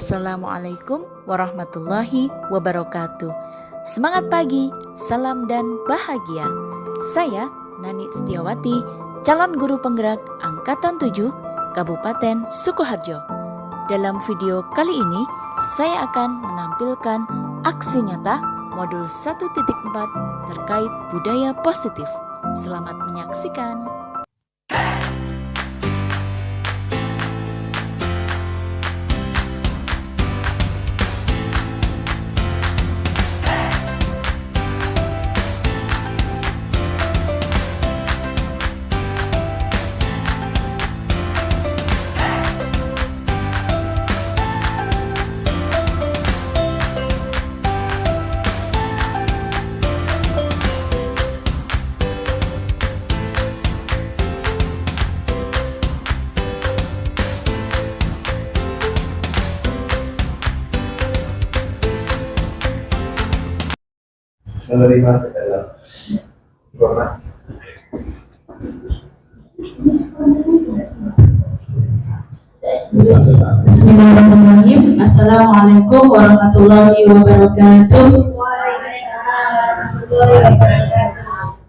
Assalamualaikum warahmatullahi wabarakatuh. Semangat pagi, salam dan bahagia. Saya Nani Setiawati, calon guru penggerak Angkatan 7 Kabupaten Sukoharjo. Dalam video kali ini, saya akan menampilkan aksi nyata modul 1.4 terkait budaya positif. Selamat menyaksikan. Menerima segala informasi. Bismillahirrahmanirrahim. Assalamualaikum warahmatullahi wabarakatuh.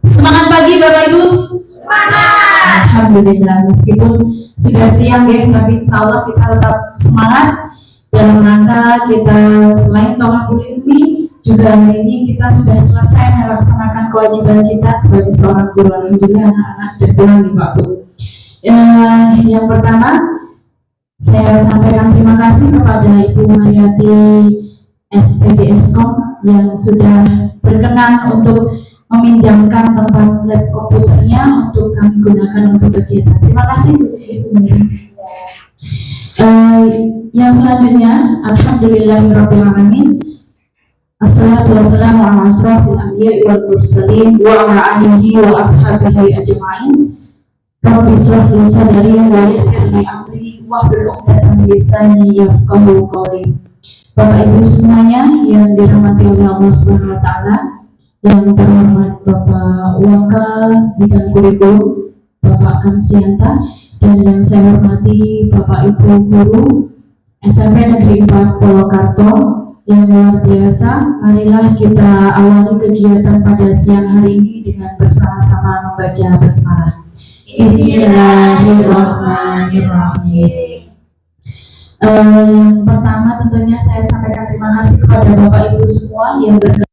Semangat pagi Bapak Ibu. Semangat. Alhamdulillah, meskipun sudah siang ya, tapi insya Allah kita tetap semangat dalam rangka kita selain Tolakul Ilmi, juga hari ini kita sudah selesai melaksanakan kewajiban kita sebagai seorang guru. Alhamdulillah anak-anak sudah pulang nih Pak Bu. Yang pertama, saya sampaikan terima kasih kepada Ibu Mariati SPD Eskom yang sudah berkenan untuk meminjamkan tempat lab komputernya untuk kami gunakan untuk kegiatan. Terima kasih Ibu. Yang selanjutnya, alhamdulillahirrahmanirrahim. Assalatu wassalamu ala asrafil anbiya'i wal mursalin wa ala alihi wa ashabihi ajma'in. Rabbi shrah li sadri wa yassir li amri wahlul 'uqdatam min lisani yafqahu qawli. Bapak Ibu semuanya yang dirahmati oleh Allah Subhanahu wa taala, yang terhormat Bapak Wakil Bidang Kurikulum Bapak Kamsianta, dan yang saya hormati Bapak Ibu guru SMP Negeri 4 Purwokerto yang luar biasa. Marilah kita awali kegiatan pada siang hari ini dengan bersama-sama membaca basmalah. Bismillahirrahmanirrahim. Yang pertama tentunya saya sampaikan terima kasih kepada Bapak Ibu semua yang berkenan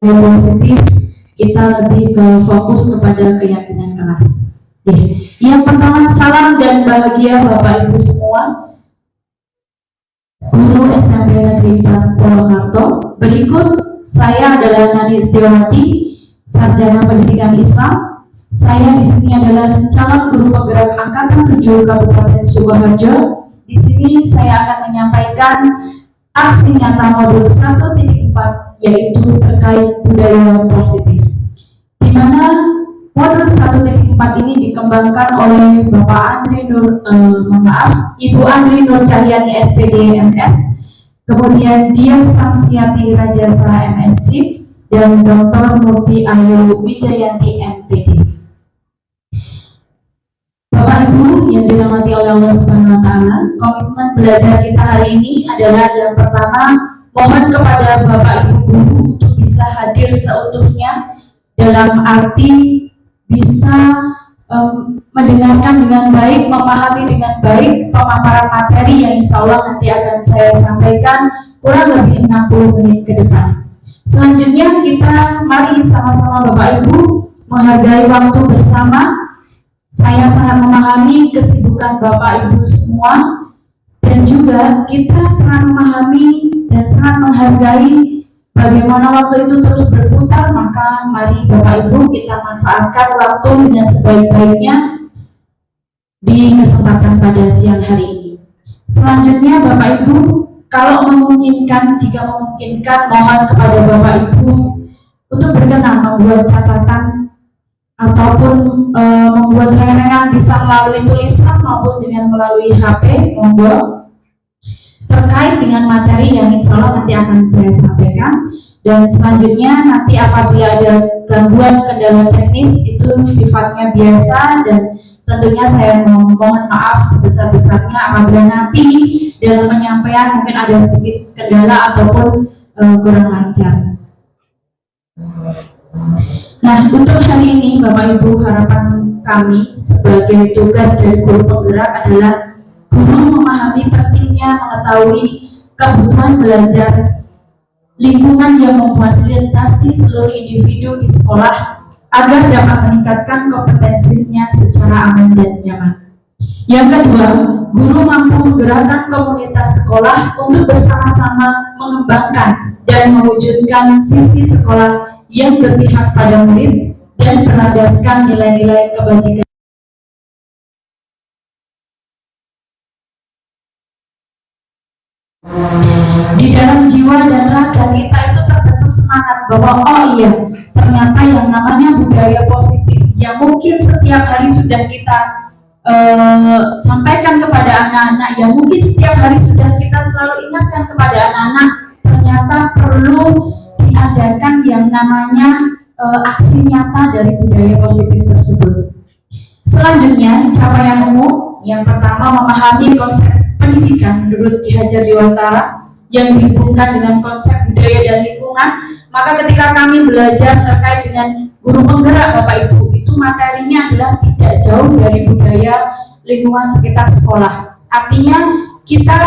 positif. Kita lebih ke fokus kepada keyakinan kelas. Yang pertama, salam dan bahagia Bapak Ibu semua, guru SMP Negeri 4 Purwokerto. Berikut saya adalah Nani Setiawati, sarjana pendidikan Islam. Saya di sini adalah calon guru penggerak Angkatan 7 Kabupaten Sukoharjo. Di sini saya akan menyampaikan aksi nyata modul 1.4 yaitu terkait budaya positif, di mana modul 1.4 ini dikembangkan oleh Bapak Ibu Andri Nur Cahyani SPD MS, kemudian Dia Sansiati Rajasa MSc, dan Dr. Murti Ayu Wijayanti MPD. Bapak Ibu yang dirahmati oleh Allah Subhanahu wa taala, komitmen belajar kita hari ini adalah yang pertama, mohon kepada Bapak Ibu guru untuk bisa hadir seutuhnya, dalam arti bisa mendengarkan dengan baik, memahami dengan baik pemaparan materi yang insya Allah nanti akan saya sampaikan kurang lebih 60 menit ke depan. Selanjutnya kita mari sama-sama Bapak Ibu menghargai waktu bersama. Saya sangat memahami kesibukan Bapak Ibu semua, dan juga kita sangat memahami dan sangat menghargai bagaimana waktu itu terus berputar. Maka mari Bapak Ibu kita manfaatkan waktu dengan sebaik-baiknya di kesempatan pada siang hari ini. Selanjutnya Bapak Ibu, kalau memungkinkan, jika memungkinkan, mohon kepada Bapak Ibu untuk berkenan membuat catatan ataupun membuat rengengan, bisa melalui tulisan maupun dengan melalui HP, monggo. terkait dengan materi yang insya Allah nanti akan saya sampaikan. Dan selanjutnya nanti apabila ada gangguan kendala teknis itu sifatnya biasa, dan tentunya saya mohon maaf sebesar-besarnya apabila nanti dalam penyampaian mungkin ada sedikit kendala ataupun kurang lancar. Nah, untuk hari ini Bapak Ibu, harapan kami sebagai tugas dari guru penggerak adalah guru memahami pentingnya mengetahui kebutuhan belajar lingkungan yang memfasilitasi seluruh individu di sekolah agar dapat meningkatkan kompetensinya secara aman dan nyaman. Yang kedua, guru mampu menggerakkan komunitas sekolah untuk bersama-sama mengembangkan dan mewujudkan visi sekolah yang berpihak pada murid dan berlandaskan nilai-nilai kebajikan. Di dalam jiwa dan raga kita itu terbentuk semangat bahwa oh iya, ternyata yang namanya budaya positif yang mungkin setiap hari sudah kita sampaikan kepada anak-anak, yang mungkin setiap hari sudah kita selalu ingatkan kepada anak-anak, ternyata perlu diadakan yang namanya aksi nyata dari budaya positif tersebut. Selanjutnya, capaian umum yang pertama memahami konsep pendidikan menurut Ki Hajar Dewantara yang dihubungkan dengan konsep budaya dan lingkungan. Maka ketika kami belajar terkait dengan guru penggerak Bapak Ibu, itu materinya adalah tidak jauh dari budaya lingkungan sekitar sekolah. Artinya kita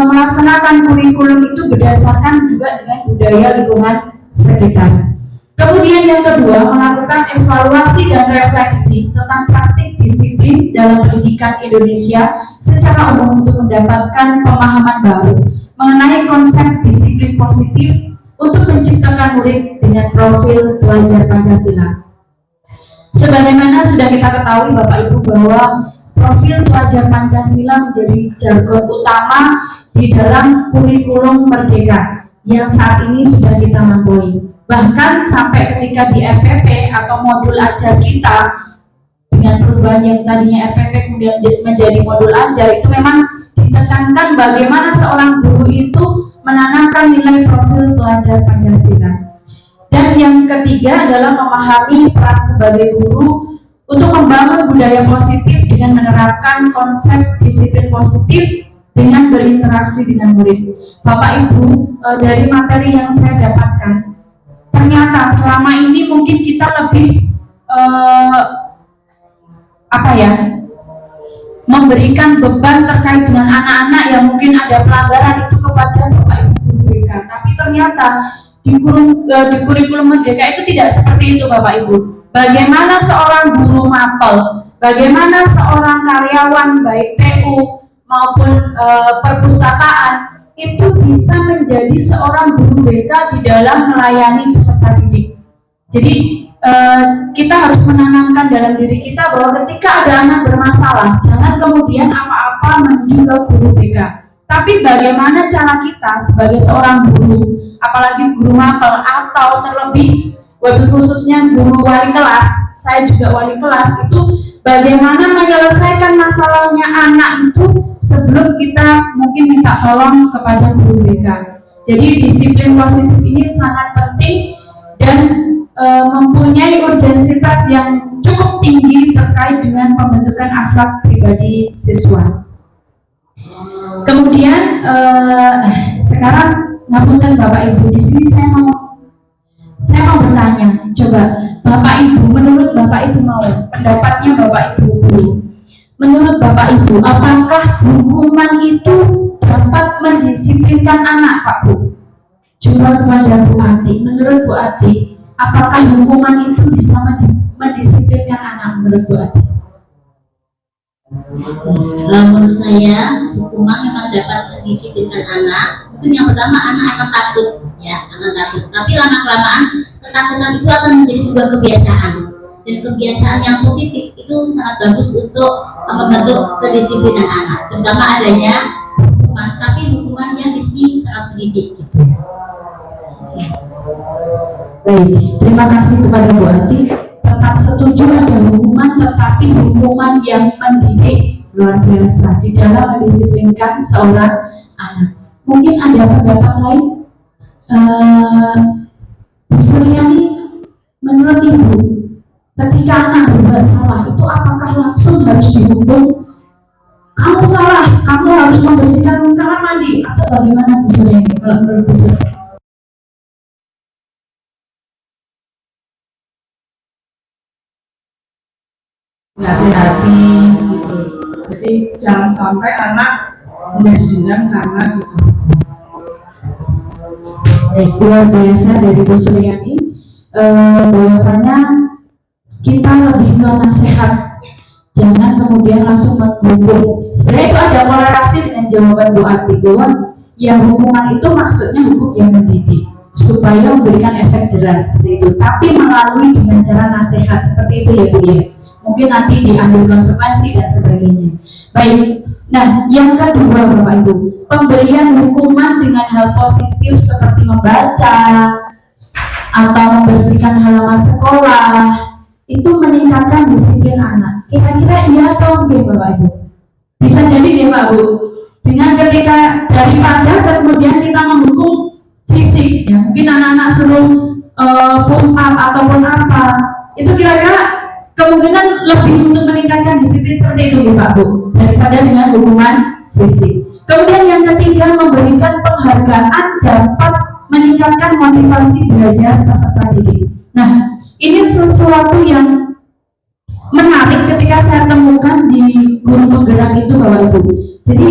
melaksanakan kurikulum itu berdasarkan juga dengan budaya lingkungan sekitar. Kemudian yang kedua, melakukan evaluasi dan refleksi tentang praktik disiplin dalam pendidikan Indonesia secara umum untuk mendapatkan pemahaman baru mengenai konsep disiplin positif untuk menciptakan murid dengan profil pelajar Pancasila. Sebagaimana sudah kita ketahui Bapak Ibu bahwa profil pelajar Pancasila menjadi jargon utama di dalam kurikulum Merdeka yang saat ini sudah kita lampaui. Bahkan sampai ketika di RPP atau modul ajar kita dengan perubahan yang tadinya RPP kemudian menjadi modul ajar, itu memang ditekankan bagaimana seorang guru itu menanamkan nilai profil pelajar Pancasila. Dan yang ketiga adalah memahami peran sebagai guru untuk membangun budaya positif dengan menerapkan konsep disiplin positif dengan berinteraksi dengan murid. Bapak Ibu, dari materi yang saya dapatkan, ternyata selama ini mungkin kita lebih memberikan beban terkait dengan anak-anak yang mungkin ada pelanggaran itu kepada Bapak Ibu guru BK. Tapi ternyata di kurikulum Merdeka itu tidak seperti itu Bapak Ibu. Bagaimana seorang guru mapel, bagaimana seorang karyawan baik PU maupun perpustakaan itu bisa menjadi seorang guru BK di dalam melayani peserta didik. Jadi kita harus menanamkan dalam diri kita bahwa ketika ada anak bermasalah, jangan kemudian apa-apa menuju ke guru BK. Tapi bagaimana cara kita sebagai seorang guru, apalagi guru mapel atau terlebih wabil khususnya guru wali kelas, saya juga wali kelas, itu bagaimana menyelesaikan masalahnya anak itu sebelum kita mungkin minta tolong kepada guru BK. Jadi disiplin positif ini sangat penting dan mempunyai urgensitas yang cukup tinggi terkait dengan pembentukan akhlak pribadi siswa. Kemudian sekarang ngapunten Bapak Ibu, di sini saya mau bertanya, coba Bapak Ibu, menurut Bapak Ibu mau pendapatnya Bapak Ibu guru. Menurut Bapak Ibu, apakah hukuman itu dapat mendisiplinkan anak, Pak Bu? Coba kepada Bu Ati, menurut Bu Ati, apakah hukuman itu bisa mendisiplinkan anak menurut Bu Ati? Menurut saya, hukuman memang dapat mendisiplinkan anak. Mungkin yang pertama anak akan takut, ya, akan takut. Tapi lama-kelamaan ketakutan itu akan menjadi sebuah kebiasaan. Dan kebiasaan yang positif itu sangat bagus untuk membentuk kedisiplinan anak, terutama adanya hukuman, tapi hukuman yang di sini sangat mendidik gitu. Baik, terima kasih kepada Bu Ati. Tetap setuju ada hukuman, tetapi hukuman yang mendidik luar biasa di dalam mendisiplinkan seorang anak. Mungkin ada pendapat lain. Bu Suryani, menurut Ibu, ketika anak berbuat salah itu apakah langsung harus dihukum? Kamu salah, kamu harus membersihkan kamar mandi, atau bagaimana Bu Suryani kalau menurut Bu Suryani? Nasihati gitu. Jadi jangan sampai anak menjadi dendam karena gitu. Baik, luar biasa dari Bu Suryani. Bahwasanya kita lebih ke nasihat, jangan kemudian langsung menghukum. Sebenarnya itu ada kolerasi dengan jawaban Bu Ati bahwa yang hukuman itu maksudnya hukum yang mendidik supaya memberikan efek jelas seperti itu, tapi melalui dengan cara nasihat seperti itu ya Bu ya. Mungkin nanti diambil konsekuensi dan sebagainya. Baik, nah yang kedua Bapak Ibu, pemberian hukuman dengan hal positif seperti membaca atau membersihkan halaman sekolah itu meningkatkan disiplin anak. Kira-kira iya atau enggak Bapak Ibu? Bisa jadi deh Pak Bu, dengan ketika daripada kemudian kita menghukum fisik, ya mungkin anak-anak suruh push up ataupun apa, itu kira-kira kemungkinan lebih untuk meningkatkan disiplin seperti itu ya Pak Bu, daripada dengan hukuman fisik. Kemudian yang ketiga, memberikan penghargaan dapat meningkatkan motivasi belajar peserta didik. Nah, ini sesuatu yang menarik ketika saya temukan di guru penggerak itu Bapak Ibu. Jadi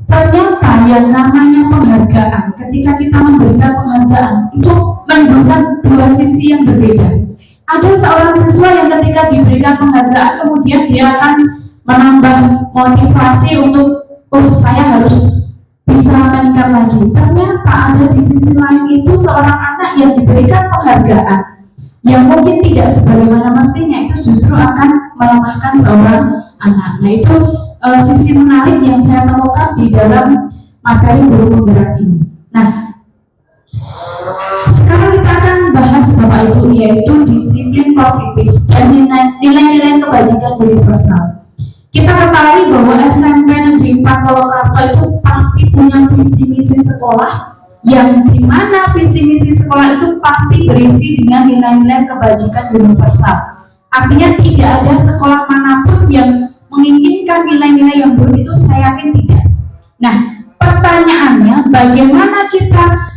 ternyata yang namanya penghargaan, ketika kita memberikan penghargaan itu menimbulkan dua sisi yang berbeda. Ada seorang siswa yang ketika diberikan penghargaan kemudian dia akan menambah motivasi untuk saya harus bisa meningkat lagi. Ternyata ada di sisi lain itu seorang anak yang diberikan penghargaan yang mungkin tidak sebagaimana mestinya, itu justru akan melemahkan seorang anak. Nah itu sisi menarik yang saya temukan di dalam materi guru penggerak ini. Nah, sekarang kita akan bahas Bapak Ibu, yaitu disiplin positif dan nilai-nilai kebajikan universal. Kita ketahui bahwa SMP Negeri 4 Purwokerto itu pasti punya visi misi sekolah, yang dimana visi misi sekolah itu pasti berisi dengan nilai-nilai kebajikan universal. Artinya tidak ada sekolah manapun yang menginginkan nilai-nilai yang buruk, itu saya yakin tidak. Nah, pertanyaannya bagaimana kita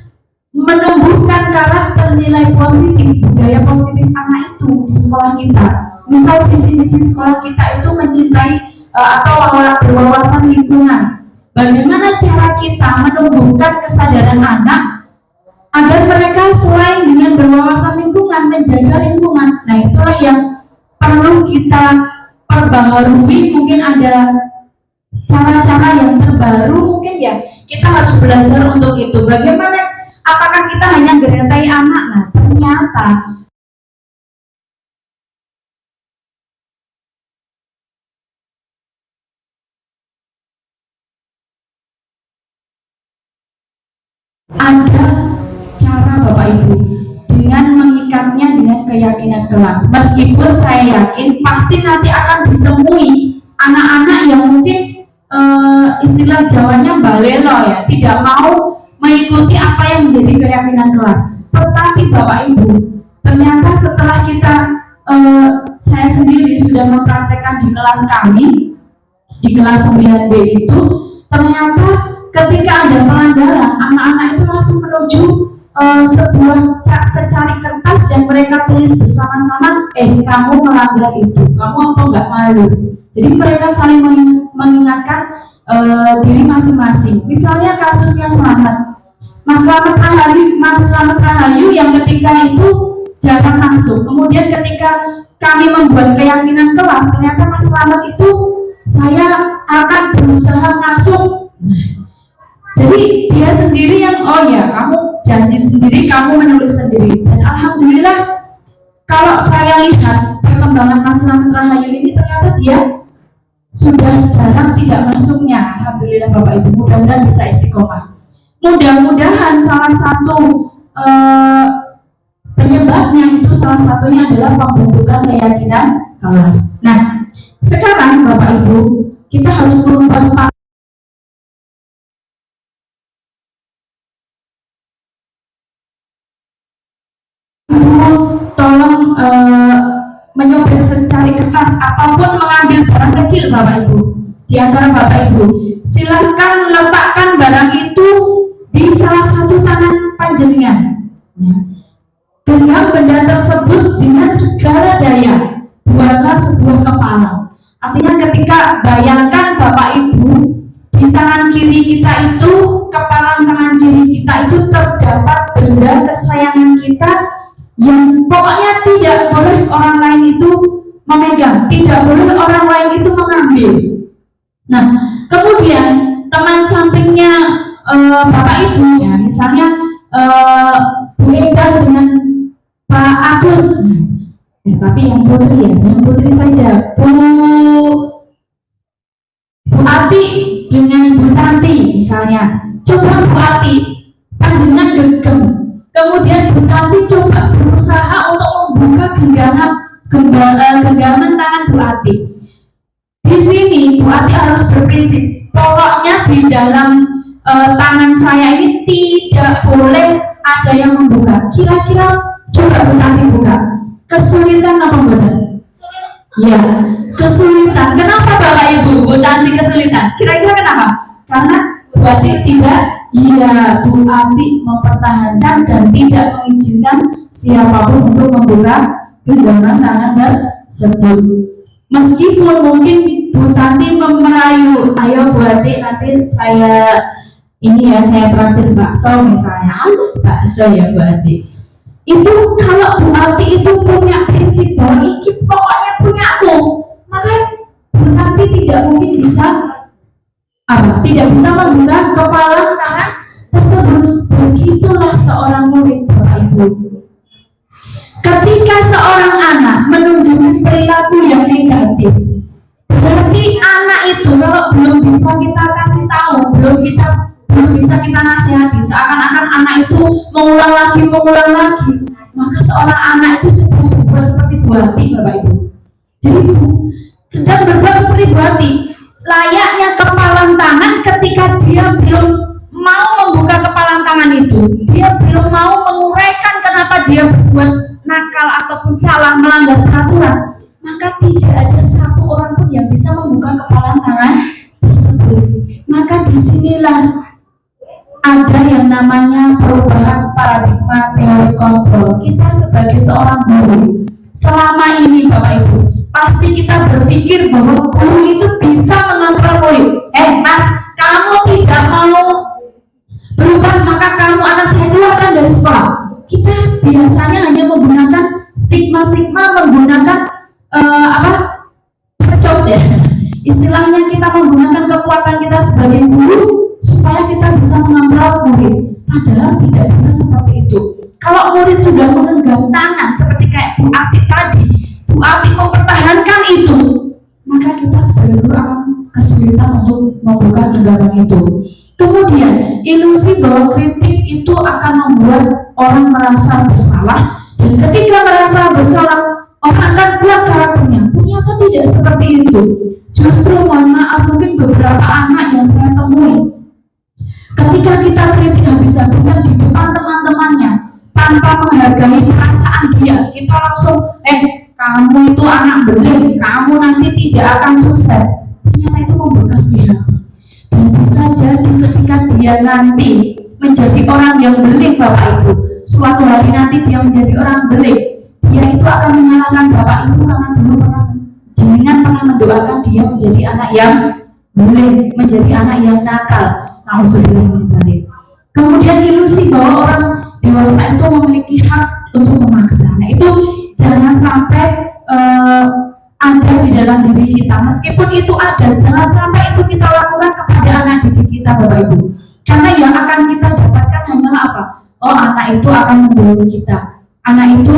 menumbuhkan karakter nilai positif, budaya positif anak itu di sekolah kita. Misal visi misi sekolah kita itu mencintai atau berwawasan lingkungan. Bagaimana cara kita menumbuhkan kesadaran anak agar mereka selain dengan berwawasan lingkungan, menjaga lingkungan. Nah itulah yang perlu kita perbaharui. Mungkin ada cara-cara yang terbaru, mungkin ya kita harus belajar untuk itu. Bagaimana, apakah kita hanya geretai anak? Nah ternyata ada cara Bapak Ibu dengan mengikatnya dengan keyakinan kelas. Meskipun saya yakin pasti nanti akan ditemui anak-anak yang mungkin istilah Jawanya balelo ya, tidak mau mengikuti apa yang menjadi keyakinan kelas. Tetapi Bapak Ibu, ternyata setelah kita saya sendiri sudah mempraktekkan di kelas kami, di kelas 9B itu, ternyata ketika ada pelanggaran, anak-anak itu langsung menuju sebuah secari kertas yang mereka tulis bersama-sama, kamu melanggar itu, kamu apa enggak malu. Jadi mereka saling mengingatkan diri masing-masing. Misalnya kasusnya Mas Slamet Rahayu yang ketika itu jarang masuk. Kemudian ketika kami membuat keyakinan kelas, ternyata Mas Slamet itu saya akan berusaha masuk. Jadi dia sendiri yang kamu janji sendiri, kamu menulis sendiri. Dan alhamdulillah kalau saya lihat perkembangan Mas Slamet Rahayu ini, ternyata dia sudah jarang tidak masuknya. Alhamdulillah Bapak Ibu, mudah-mudahan bisa istiqomah. Mudah-mudahan salah satu penyebabnya itu salah satunya adalah pembentukan keyakinan kelas. Nah, sekarang Bapak Ibu, kita harus merubah secari kertas ataupun mengambil barang kecil Bapak Ibu, di antara Bapak Ibu, silahkan letakkan barang itu di salah satu tangan panjenengan. Genggam benda tersebut dengan segala daya, buatlah sebuah kepala. Artinya ketika bayangkan Bapak Ibu, di tangan kiri kita itu, kepala tangan kiri kita itu terdapat benda kesayangan kita yang pokoknya tidak boleh orang lain itu memegang, tidak boleh orang lain itu mengambil. Nah, kemudian teman sampingnya Bapak Ibu, ya, misalnya Bu Eda dengan Pak Agus, ya, tapi yang putri saja, Bu Ati dengan Bu Tanti misalnya. Coba Bu Ati, panjenengan gegem, kemudian Bu Tanti coba berusaha untuk membuka genggaman tangan Bu Ati. Di sini Bu Ati harus berprinsip, pokoknya di dalam tangan saya ini tidak boleh ada yang membuka. Kira-kira coba Bu Tanti buka, kesulitan apa bukan? Ya, kesulitan. Kenapa Bapak Ibu Bu Tanti kesulitan? Kira-kira kenapa? Karena Bu Ati tidak, iya, Bu Ati mempertahankan dan tidak mengizinkan siapapun untuk membuka genggaman tangan tersebut. Meskipun mungkin Bu Tanti merayu, ayo Bu Ati, nanti saya traktir bakso misalnya, bakso ya Bu Ati. Itu kalau Bu Ati itu punya prinsip bahwa ini pokoknya punya aku, maka Bu Tanti tidak mungkin bisa tidak bisa membuka kepala tangan tersebut. Begitulah seorang murid Bapak Ibu. Ketika seorang anak menunjukkan perilaku yang negatif, berarti anak itu kalau belum bisa kita kasih tahu, belum bisa kita nasihati, seakan-akan anak itu mengulang lagi, maka seorang anak itu sedang berbuat seperti Bu Ati Bapak Ibu. Jadi sedang berbuat seperti Bu Ati, layaknya kepalan tangan ketika dia belum mau membuka kepalan tangan itu, dia belum mau menguraikan kenapa dia berbuat nakal ataupun salah melanggar peraturan, maka tidak ada satu orang pun yang bisa membuka kepalan tangan tersebut. Maka disinilah ada yang namanya perubahan paradigma teori kontrol. Kita sebagai seorang guru, selama ini Bapak Ibu, pasti kita berpikir bahwa guru itu bisa mengontrol murid. Mas, kamu tidak mau berubah, maka kamu akan saya keluarkan dari sekolah. Kita biasanya hanya menggunakan stigma, menggunakan percot ya. Istilahnya kita menggunakan kekuatan kita sebagai guru supaya kita bisa mengontrol murid. Padahal tidak bisa seperti itu. Kalau murid sudah menggenggam tangan seperti kayak Bu Ati tadi, Bu Ati mempertahankan itu, maka kita sebagai guru akan kesulitan untuk membuka genggaman itu. Kemudian ilusi bahwa kritik itu akan membuat orang merasa bersalah, dan ketika merasa bersalah orang akan kuat karakternya. Ternyata tidak seperti itu. Justru mohon maaf, mungkin beberapa anak yang saya temui, ketika kita kritik habis-habisan di depan teman-temannya tanpa menghargai perasaan dia, kita langsung kamu itu anak beling, kamu nanti tidak akan sukses. Ternyata itu membekas di hati, dan bisa jadi ketika dia nanti menjadi orang yang beling Bapak Ibu, suatu hari nanti dia menjadi orang beling, dia itu akan menyalahkan Bapak Ibu karena dulu jenengan pernah mendoakan dia menjadi anak yang beling, menjadi anak yang nakal. Kemudian ilusi bahwa orang dewasa itu memiliki hak untuk memaksa. Nah itu jangan sampai ada di dalam diri kita. Meskipun itu ada, jangan sampai itu kita lakukan kepada anak didik kita Bapak Ibu. Karena yang akan kita dapatkan hanyalah apa? Oh, anak itu akan menjauhi kita. Anak itu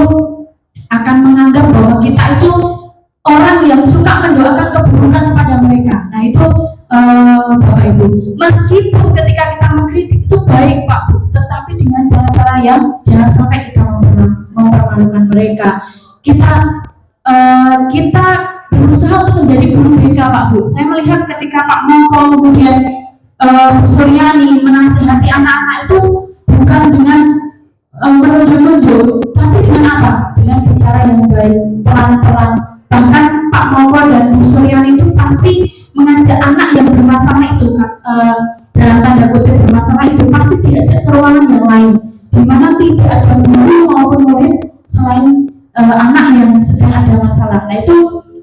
akan menganggap bahwa kita itu orang yang suka mendoakan keburukan kepada mereka. Nah itu Bapak Ibu, meskipun ketika kita mengkritik itu baik Pak Bu, tetapi dengan cara-cara yang jangan sampai kita mempermalukan mereka. Kita berusaha untuk menjadi guru BK Pak Bu. Saya melihat ketika Pak Mongko kemudian Bu Suryani menasihati anak-anak itu bukan dengan menunjuk-nunjuk, tapi dengan apa? Dengan bicara yang baik, pelan-pelan. lingkungan yang lain, di mana tidak ada guru maupun murid selain anak yang sedang ada masalah. Nah itu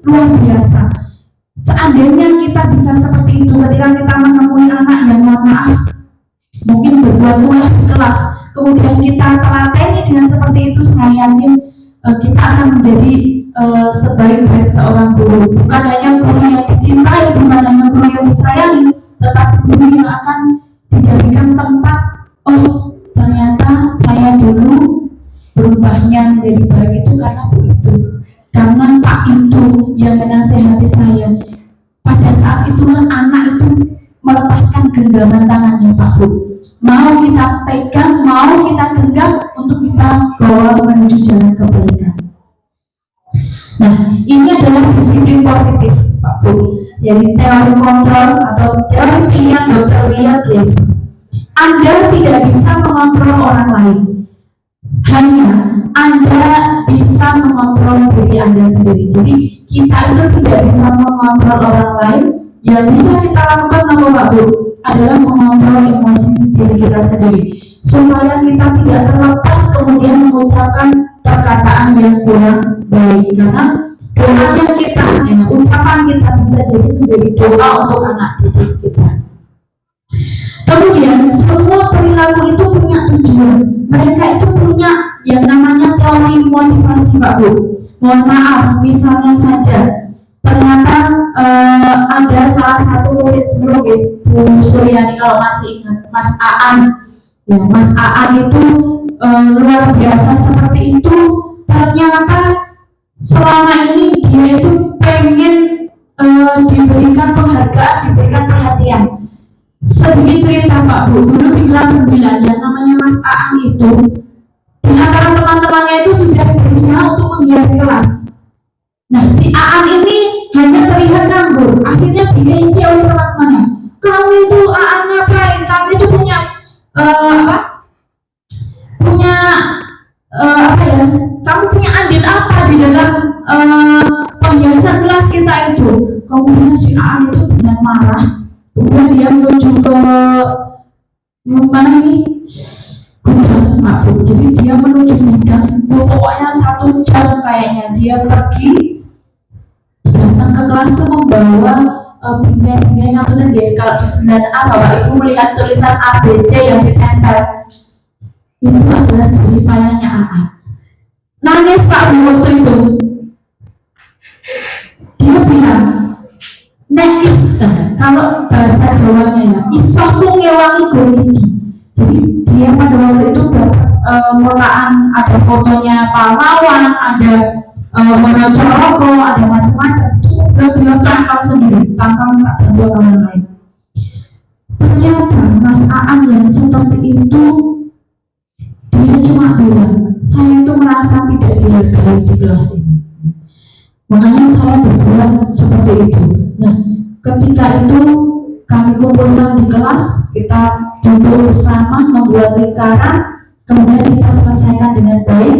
luar biasa. Seandainya kita bisa seperti itu ketika kita menemui anak yang mohon maaf mungkin berbuat ulah di kelas, kemudian kita telateni dengan seperti itu, saya yakin kita akan menjadi sebaik-baik seorang guru. Bukan hanya guru yang dicintai, bukan hanya guru yang disayangi, tetapi guru yang akan dijadikan tempat, oh ternyata saya dulu berubahnya menjadi baik itu karena Bu itu, karena Pak itu yang menasehati saya. Pada saat itulah anak itu melepaskan genggaman tangannya Pak Bu, mau kita pegang, mau kita genggam untuk kita bawa menuju jalan kebaikan. Nah, ini adalah disiplin positif Pak Bu. Jadi teori kontrol atau teori pilihan Dr. William Blaise. Anda tidak bisa mengontrol orang lain, hanya Anda bisa mengontrol diri Anda sendiri. Jadi kita itu tidak bisa mengontrol orang lain. Yang bisa kita lakukan apa Pak Bu? Adalah mengontrol emosi diri kita sendiri, supaya kita tidak terlepas kemudian mengucapkan perkataan yang kurang baik, karena doanya kita, ucapan kita bisa jadi menjadi doa untuk anak didik kita. Kemudian semua perilaku itu punya tujuan. Mereka itu punya yang namanya teori motivasi Pak Bu. Mohon maaf, misalnya saja ternyata ada salah satu murid dulu Bu Suryani, kalau masih ingat, Mas Aan. Ya, Mas Aan itu luar biasa seperti itu. Ternyata selama ini dia itu pengen diberikan penghargaan, diberikan perhatian. Sedikit cerita Pak Bu, dulu di kelas 9 yang namanya Mas Aan itu, di antara teman-temannya itu sudah berusaha untuk menghias kelas. Nah, si Aan ini hanya terlihat nganggur, akhirnya dibenci oleh teman-temannya. Kamu itu Aan ngapain? Kamu itu punya kamu punya andil apa di dalam penghiasan kelas kita itu? Kemudian si Aan itu dengan marah, kemudian dia menuju ke mana ini? Gudang Pak Bu. Jadi dia menuju gudang, pokoknya 1 jam kayaknya dia pergi datang ke kelas itu membawa bingkai-bingkai apa tadi? Kalau di 9A Bapak Ibu melihat tulisan ABC yang ditempel, itu adalah jeripayanya Aan. Nangis Pak Bu waktu itu. Dia bilang, nek kalau bahasa Jawanya ya, isoku ngewangi goniki. Jadi dia pada waktu itu mulakan ada fotonya pahlawan, ada Wonocoroko, ada macam-macam. Itu udah tangkal sendiri, tanpa minta bantuan orang lain. Ternyata Mas Aan yang seperti itu, dia cuma bilang, saya itu merasa tidak dihargai di kelas ini, makanya saya berbuat seperti itu. Nah, ketika itu kami kumpulkan di kelas, kita duduk bersama membuat lingkaran, kemudian kita selesaikan dengan baik,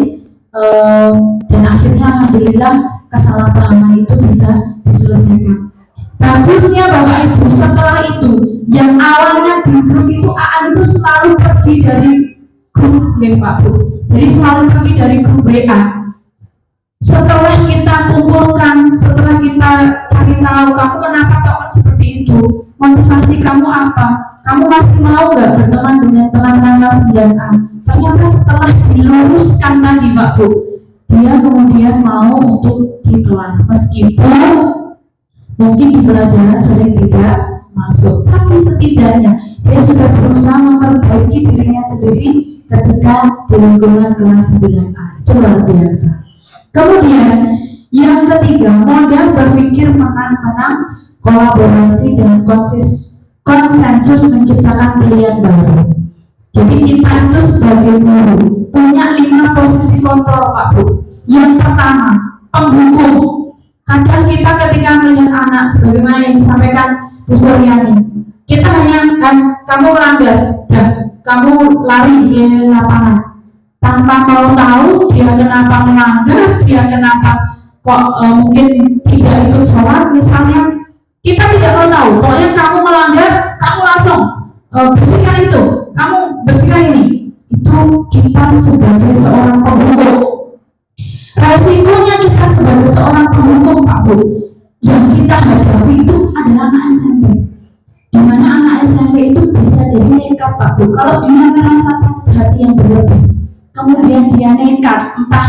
dan akhirnya alhamdulillah kesalahpahaman itu bisa diselesaikan. Bagusnya Bapak Ibu, setelah itu yang awalnya di grup itu Aan itu selalu pergi dari grup Pak Bu, jadi selalu pergi dari grup WA. Setelah kita kumpulkan, setelah kita cari tahu kamu kenapa kok seperti itu, motivasi kamu apa, kamu masih mau nggak berteman dengan teman-teman kelas 9A? Ternyata setelah diluruskan tadi Pak Bu, dia kemudian mau untuk di kelas, meskipun mungkin di pelajaran sering tidak masuk, tapi setidaknya dia sudah berusaha memperbaiki dirinya sendiri ketika di lingkungan kelas 9A. Itu luar biasa. Kemudian yang ketiga, modal berpikir menang-menang, kolaborasi dan konsensus menciptakan pilihan baru. Jadi kita itu sebagai guru punya 5 posisi kontrol Pak Bu. Yang pertama, penghukum. Kadang kita ketika melihat anak, sebagaimana yang disampaikan Bu Suryani, kita hanya kamu melanggar, kamu lari di lapangan, tanpa mau tahu dia kenapa melanggar, dia kenapa kok mungkin tidak ikut sholat misalnya, kita tidak mau tahu. Pokoknya kamu melanggar, kamu langsung bersihkan itu, kamu bersihkan ini. itu kita sebagai seorang penghukum. Resikonya kita sebagai seorang penghukum, Pak Bu, yang kita hadapi itu adalah anak SMP. Di mana anak SMP itu bisa jadi nekat, Pak Bu. Kalau dia merasa sakit hati yang berlebih, kemudian dia nekat, entah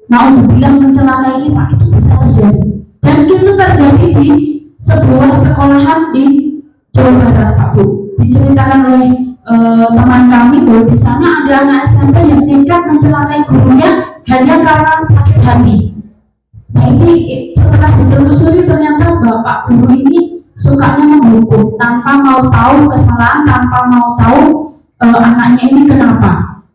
nauzubillah mencelakai kita, itu bisa terjadi. Dan itu terjadi di sebuah sekolahan di Jawa Barat, Pak Bu. Diceritakan oleh teman kami bahwa di sana ada anak SMP yang nekat mencelakai gurunya hanya karena sakit hati. Nah, ini setelah ditelusuri ternyata bapak guru ini sukanya menghukum tanpa mau tahu kesalahan, tanpa mau tahu anaknya ini kenapa.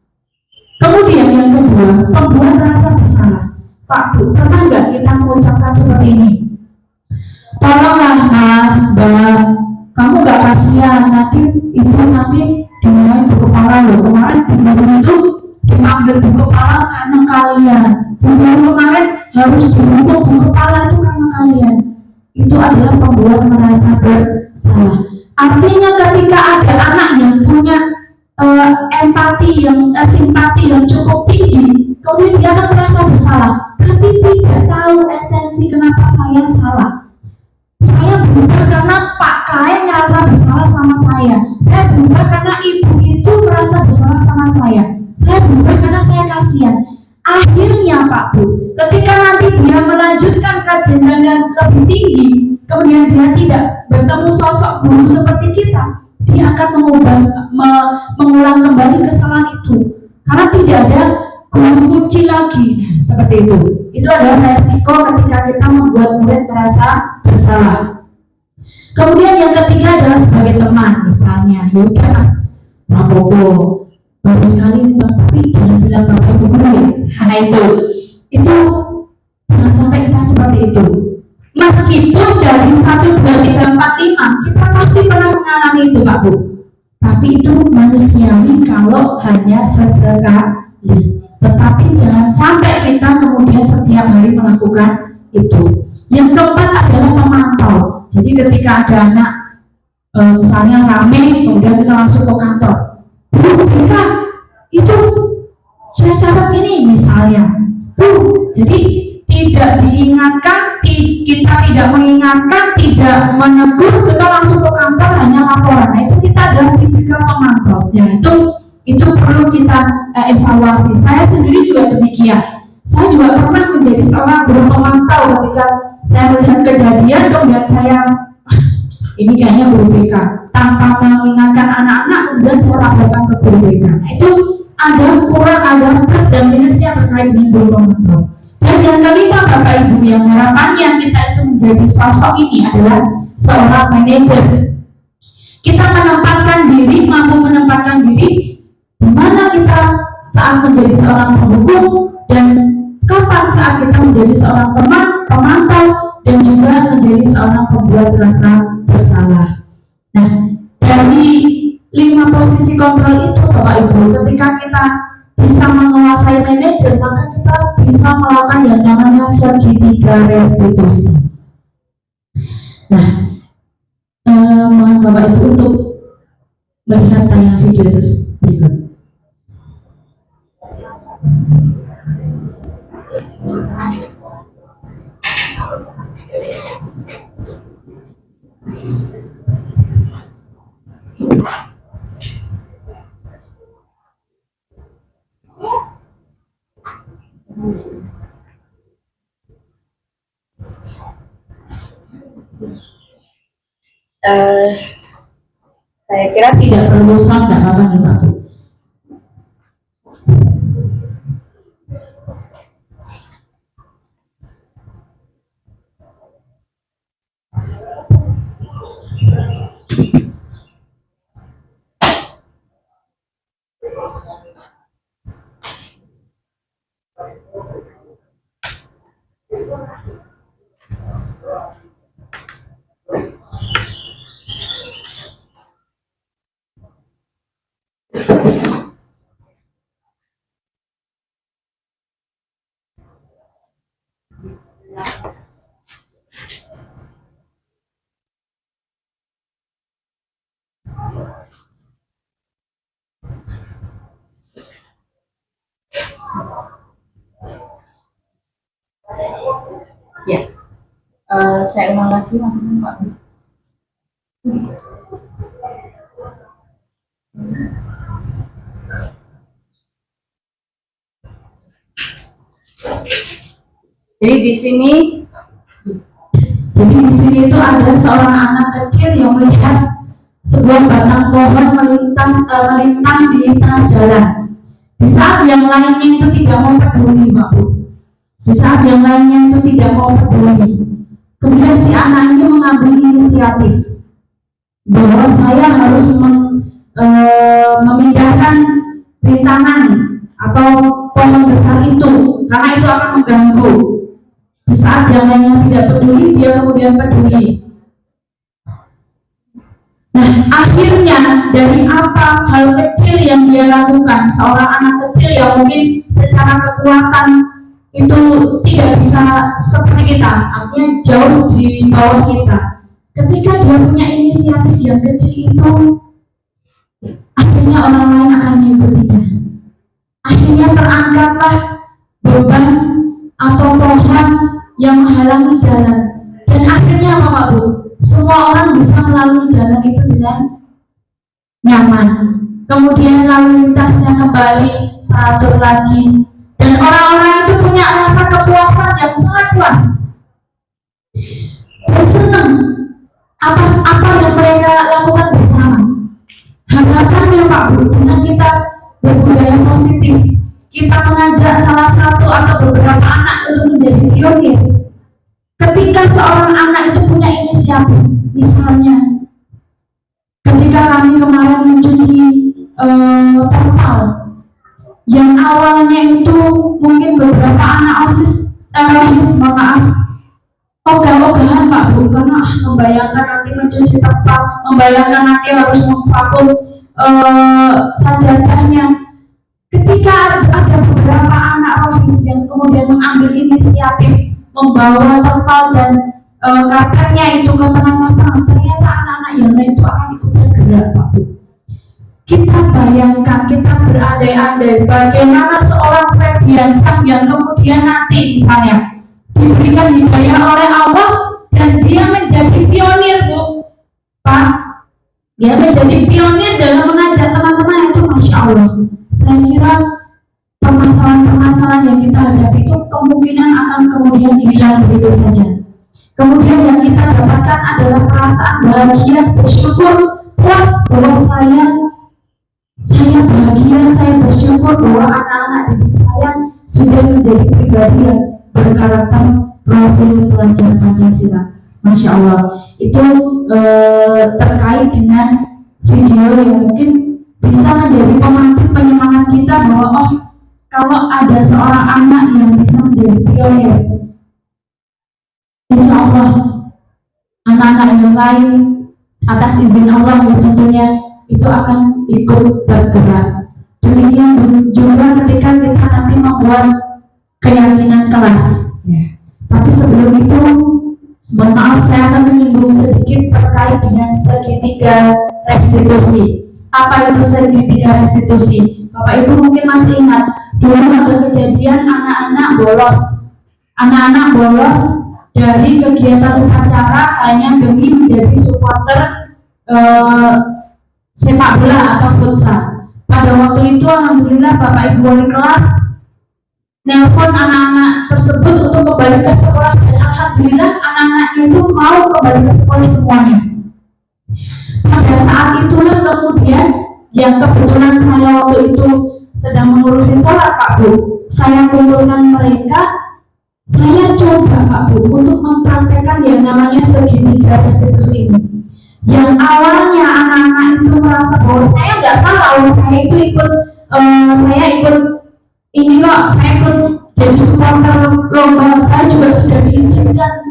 Kemudian yang kedua, pembuat rasa bersalah. Pak Bu, pernah nggak kita mengucapkan seperti ini? Tolonglah Mas, Mbak, kamu nggak kasihan, nanti ibu nanti dimarahin bu kepala loh. Kemarin bu itu dipanggil bu kepala karena kalian. Bu kemarin harus dihukum bu kepala itu karena kalian. Itu adalah pembuat merasa bersalah. Artinya ketika ada anak yang punya empati, yang simpati yang cukup tinggi, kemudian dia akan merasa bersalah, tapi tidak tahu esensi kenapa saya salah. Saya berubah karena Pak Kain merasa bersalah sama saya. Saya berubah karena ibu itu merasa bersalah sama saya. Saya berubah karena saya kasihan. Akhirnya Pak Bu, ketika nanti dia melanjutkan kajian yang lebih tinggi, kemudian dia tidak bertemu sosok guru seperti kita, dia akan mengulang kembali kesalahan itu. Karena tidak ada guru kunci lagi, seperti itu. Itu adalah resiko ketika kita membuat murid merasa bersalah. Kemudian yang ketiga adalah sebagai teman, misalnya, ya udah Mas, Prabowo, baru sekali nih, tapi jangan bilang bapak ibu guru ya. Nah itu jangan sampai kita seperti itu. Meskipun dari 1, 2, 3, 4, 5 kita pasti pernah mengalami itu Pak Bu. Tapi itu manusiawi kalau hanya sesekali. Tetapi jangan sampai kita kemudian setiap hari melakukan itu. Yang keempat adalah memantau. Jadi ketika ada anak misalnya rame, kemudian kita langsung ke kantor. Bu, BK, itu saya catat ini misalnya. Bu, jadi tidak diingatkan, kita tidak mengingatkan, tidak menegur, kita langsung ke kantor hanya laporan. Nah, itu kita adalah tipikal memantau. Ya, itu perlu kita evaluasi. Saya sendiri juga demikian. Saya juga pernah menjadi seorang guru pemantau ketika saya melihat kejadian, kemudian saya ini kayaknya guru BK, tanpa mengingatkan anak-anak, kemudian saya laporkan ke guru BK. Nah, itu ada kurang, ada plus dan minusnya terkait dengan guru pemantau. Dan yang kelima Bapak Ibu, yang harapannya kita itu menjadi sosok ini adalah seorang manajer. Kita menempatkan diri, mampu menempatkan diri di mana kita saat menjadi seorang penghukum dan kapan saat kita menjadi seorang teman, pemantau, dan juga menjadi seorang pembuat rasa bersalah. Nah, dari 5 posisi kontrol itu Bapak Ibu, ketika kita bisa menguasai manajer, maka kita bisa melakukan yang namanya segitiga restitusi. Nah, mohon Bapak Ibu untuk melihat tayangan video itu berikut. Saya kira tidak perlu sound, tidak apa-apa nih Pak. Saya ulang lagi nanti Pak. Jadi di sini itu ada seorang anak kecil yang melihat sebuah batang pohon melintang di tengah jalan. Di saat yang lainnya itu tidak mau peduli, Pak Bu. Di saat yang lainnya itu tidak mau peduli. Kemudian si anak ini mengambil inisiatif bahwa saya harus memindahkan rintangan atau pohon besar itu karena itu akan mengganggu. Di saat yang lainnya tidak peduli, dia kemudian peduli. Nah, akhirnya dari apa hal kecil yang dia lakukan, seorang anak kecil yang mungkin secara kekuatan itu tidak bisa seperti kita, artinya jauh di bawah kita. Ketika dia punya inisiatif yang kecil itu, akhirnya orang lain akan mengikutinya. Akhirnya terangkatlah beban atau pohon yang menghalangi jalan. Dan akhirnya apa Pak Bu? Semua orang bisa melalui jalan itu dengan nyaman. Kemudian lalu lintasnya kembali teratur lagi. Dan orang-orang itu punya rasa kepuasan yang sangat puas. Dan senang atas apa yang mereka lakukan bersama. Harapannya Pak Bu, dengan kita berbudaya positif, kita mengajak salah satu atau beberapa anak untuk menjadi pionir. Ketika seorang anak itu punya inisiatif, misalnya ketika kami kemarin mencuci terpal, yang awalnya itu mungkin beberapa anak OSIS ogah-ogahan Pak Bu, karena membayangkan nanti mencuci terpal, membayangkan nanti harus memvakum sajadahnya. Ketika ada beberapa anak OSIS yang kemudian mengambil inisiatif membawa terpal dan karpetnya itu ke tengah lapangan, ternyata anak-anak yang lain itu akan ikut bergerak Pak Bu. Kita bayangkan, kita berandai-andai bagaimana seorang Ferdiansah yang kemudian nanti misalnya diberikan hidayah oleh Allah dan dia menjadi pionir Bu Pak, dia menjadi pionir dalam mengajak teman-teman itu, Masya Allah. Saya kira permasalahan-permasalahan yang kita hadapi itu kemungkinan akan kemudian hilang begitu saja. Kemudian yang kita dapatkan adalah perasaan bahagia, bersyukur, puas bahwa saya bahagia, saya bersyukur bahwa anak-anak didik saya sudah menjadi pribadi yang berkarakter profil pelajar Pancasila. Masya Allah. Itu terkait dengan video yang mungkin bisa menjadi pemantik penyemangat kita bahwa kalau ada seorang anak yang bisa menjadi pionir, insya Allah anak-anak yang lain atas izin Allah yang tentunya itu akan ikut bergerak. Demikian juga ketika kita nanti membuat keyakinan kelas. Tapi sebelum itu, mohon maaf saya akan menyinggung sedikit terkait dengan segitiga restitusi. Apa itu segitiga restitusi? Bapak Ibu mungkin masih ingat, dulu ada kejadian anak-anak bolos dari kegiatan upacara hanya demi menjadi supporter sepak bola atau futsal. Pada waktu itu alhamdulillah Bapak Ibu wali kelas nelpon anak-anak tersebut untuk kembali ke sekolah, dan alhamdulillah anak-anaknya itu mau kembali ke sekolah semuanya. Pada saat itulah kemudian yang kebetulan saya waktu itu sedang mengurusi sholat Pak Bu, saya kumpulkan mereka, saya coba Pak Bu untuk mempraktekkan yang namanya segitiga restitusi ini. Yang awalnya anak-anak itu merasa bahwa saya nggak salah, saya itu ikut ini kok, saya ikut jadi supporter lomba, saya juga sudah diizinkan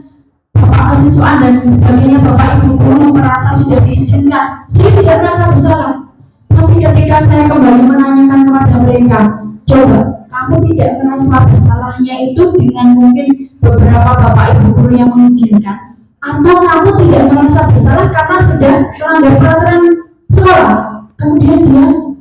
Bapak kesiswaan dan sebagainya, Bapak Ibu guru merasa sudah diizinkan, saya tidak merasa bersalah. Tapi ketika saya kembali menanyakan kepada mereka, coba kamu tidak merasa bersalahnya itu dengan mungkin beberapa Bapak Ibu guru yang mengizinkan, atau kamu tidak merasa bersalah karena sudah melanggar peraturan sekolah? Kemudian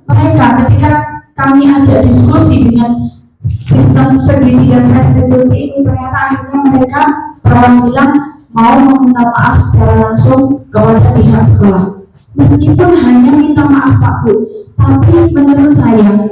mereka ketika kami ajak diskusi dengan sistem segitiga restitusi ini, ternyata akhirnya mereka perwakilan mau meminta maaf secara langsung kepada pihak sekolah. Meskipun hanya minta maaf Pak Bu, tapi menurut saya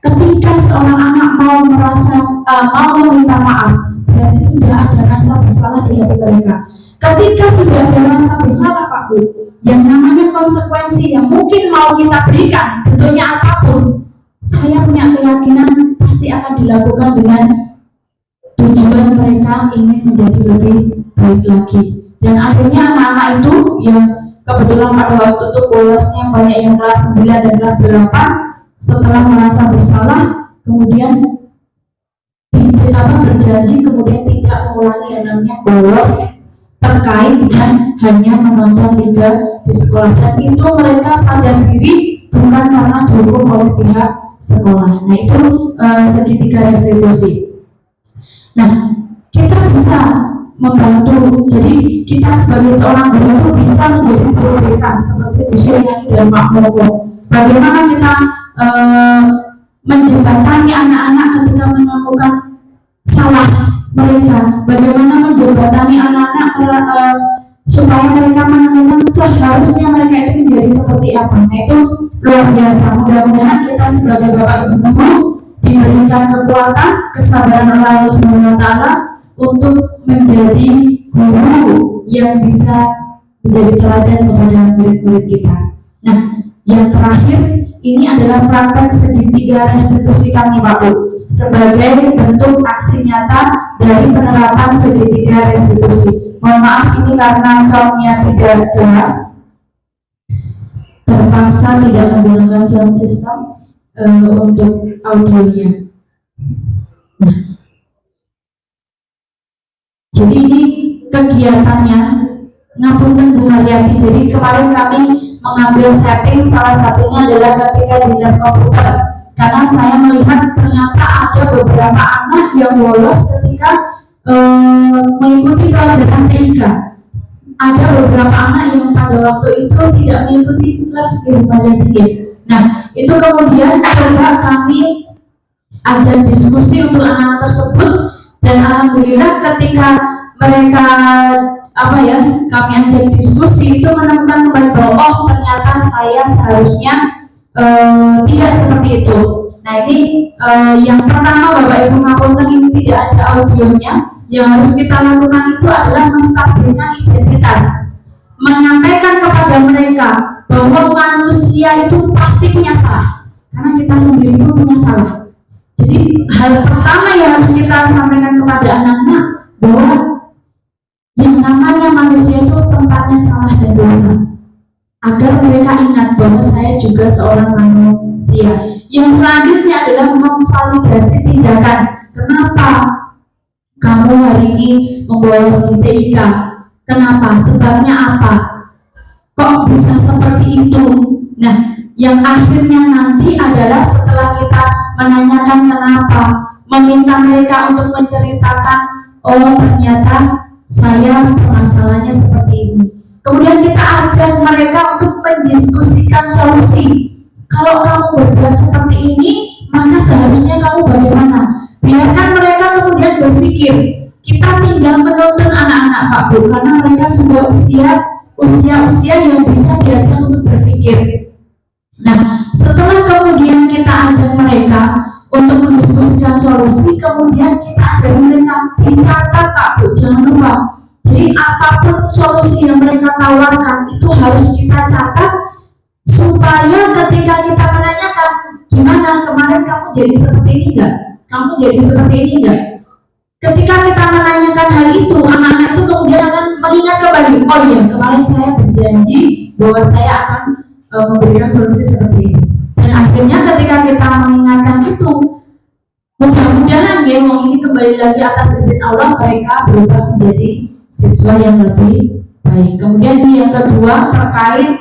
ketika seorang anak mau meminta maaf, berarti sudah ada rasa bersalah di hati mereka. Ketika sudah ada rasa bersalah Pak Bu, yang namanya konsekuensi yang mungkin mau kita berikan, bentuknya apapun, saya punya keyakinan pasti akan dilakukan dengan tujuan mereka ingin menjadi lebih baik lagi. Dan akhirnya anak-anak itu yang kebetulan pada waktu itu bolosnya banyak yang kelas 9 dan kelas 8, setelah merasa bersalah kemudian berjanji kemudian tidak mengulangi yang namanya bolos terkait dengan hanya menonton liga di sekolah, dan itu mereka sadar diri bukan karena didukung oleh pihak sekolah. Nah itu segitiga restitusi. Nah kita bisa membantu, jadi kita sebagai seorang guru itu bisa menjadi guru BK seperti usianya dan Pak Moko. Bagaimana kita menjembatani anak-anak ketika menemukan salah mereka, bagaimana menjembatani anak-anak supaya mereka menemukan seharusnya mereka itu menjadi seperti apa. Nah itu luar biasa. Mudah-mudahan kita sebagai bapak ibu guru diberikan kekuatan, kesabaran Allah Subhanahu wa Ta'ala untuk menjadi guru yang bisa menjadi teladan kepada murid-murid kita. Nah, yang terakhir ini adalah praktek segitiga restitusi kami Pak Bu, sebagai bentuk aksi nyata dari penerapan segitiga restitusi. Mohon maaf ini karena soundnya tidak jelas, terpaksa tidak menggunakan sound system untuk audionya. Nah, jadi ini kegiatannya, ngapunten Bu Mariati. Jadi kemarin kami mengambil setting, salah satunya adalah ketika belajar komputer, karena saya melihat ternyata ada beberapa anak yang lolos ketika mengikuti pelajaran TIK. Ada beberapa anak yang pada waktu itu tidak mengikuti kelas di rumah dia. Nah, itu kemudian coba kami ajak diskusi untuk anak tersebut, dan alhamdulillah ketika mereka kami ajak diskusi itu menemukan kembali bahwa oh ternyata saya seharusnya tidak seperti itu. Nah ini yang pertama Bapak Ibu ngapunten, ini tidak ada audionya. Yang harus kita lakukan itu adalah menstabilkan identitas, menyampaikan kepada mereka bahwa manusia itu pasti punya salah, karena kita sendiri pun punya salah. Jadi hal pertama yang harus kita sampaikan kepada anak-anak bahwa yang namanya manusia itu tempatnya salah dan dosa, agar mereka ingat bahwa saya juga seorang manusia. Yang selanjutnya adalah memvalidasi tindakan. Kenapa kamu hari ini membolos di TIK? Kenapa? Sebabnya apa? Kok bisa seperti itu? Nah, yang akhirnya nanti adalah setelah kita menanyakan kenapa, meminta mereka untuk menceritakan, oh ternyata saya permasalahannya seperti ini. Kemudian kita ajak mereka untuk mendiskusikan solusi. Kalau kamu berbuat seperti ini, maka seharusnya kamu bagaimana? Biarkan mereka kemudian berpikir. Kita tinggal menuntun anak-anak Pak Bu, karena mereka sudah usia yang bisa diajak untuk berpikir. Nah, setelah kemudian kita ajak mereka untuk mendiskusikan solusi, kemudian kita ajak mereka dicatat Pak Bu, jangan lupa. Jadi apapun solusi yang mereka tawarkan itu harus kita catat, supaya ketika kita menanyakan gimana kemarin kamu jadi seperti ini enggak, kamu jadi seperti ini enggak, ketika kita menanyakan hal itu, anak-anak itu kemudian akan mengingat kembali, oh iya kemarin saya berjanji bahwa saya akan memberikan solusi seperti ini. Dan akhirnya ketika kita mengingatkan itu, mudah-mudahan ya ini kembali lagi atas izin Allah, mereka berubah menjadi siswa yang lebih baik. Kemudian yang kedua terkait